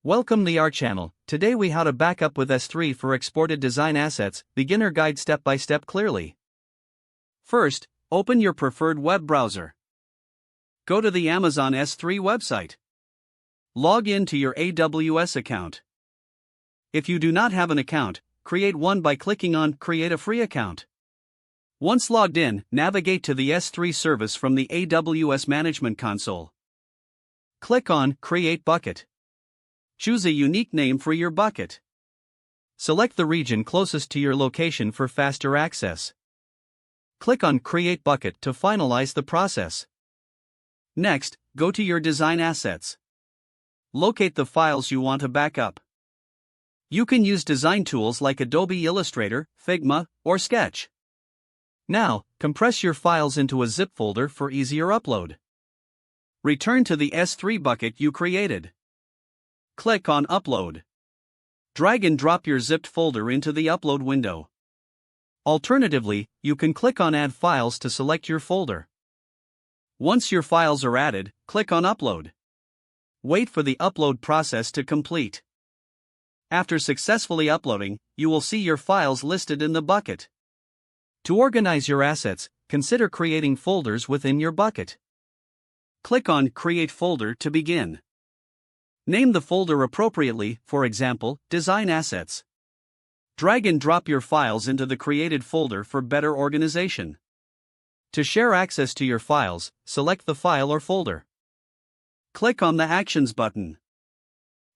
Welcome to our channel. Today we how to backup with S3 for exported design assets, beginner guide step by step clearly. First, open your preferred web browser. Go to the Amazon S3 website. Log in to your AWS account. If you do not have an account, create one by clicking on Create a Free Account. Once logged in, navigate to the S3 service from the AWS Management Console. Click on Create Bucket. Choose a unique name for your bucket. Select the region closest to your location for faster access. Click on Create Bucket to finalize the process. Next, go to your design assets. Locate the files you want to backup. You can use design tools like Adobe Illustrator, Figma, or Sketch. Now, compress your files into a zip folder for easier upload. Return to the S3 bucket you created. Click on Upload. Drag and drop your zipped folder into the upload window. Alternatively, you can click on Add Files to select your folder. Once your files are added, click on Upload. Wait for the upload process to complete. After successfully uploading, you will see your files listed in the bucket. To organize your assets, consider creating folders within your bucket. Click on Create Folder to begin. Name the folder appropriately, for example, Design Assets. Drag and drop your files into the created folder for better organization. To share access to your files, select the file or folder. Click on the Actions button.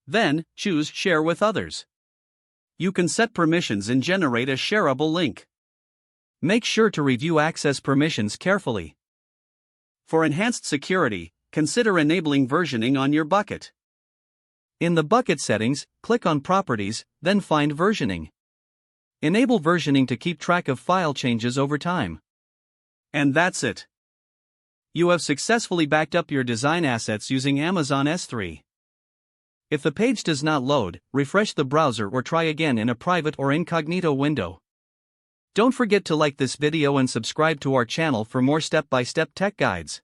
Then, choose Share with Others. You can set permissions and generate a shareable link. Make sure to review access permissions carefully. For enhanced security, consider enabling versioning on your bucket. In the bucket settings, click on Properties, then find Versioning. Enable versioning to keep track of file changes over time. And that's it. You have successfully backed up your design assets using Amazon S3. If the page does not load, refresh the browser or try again in a private or incognito window. Don't forget to like this video and subscribe to our channel for more step-by-step tech guides.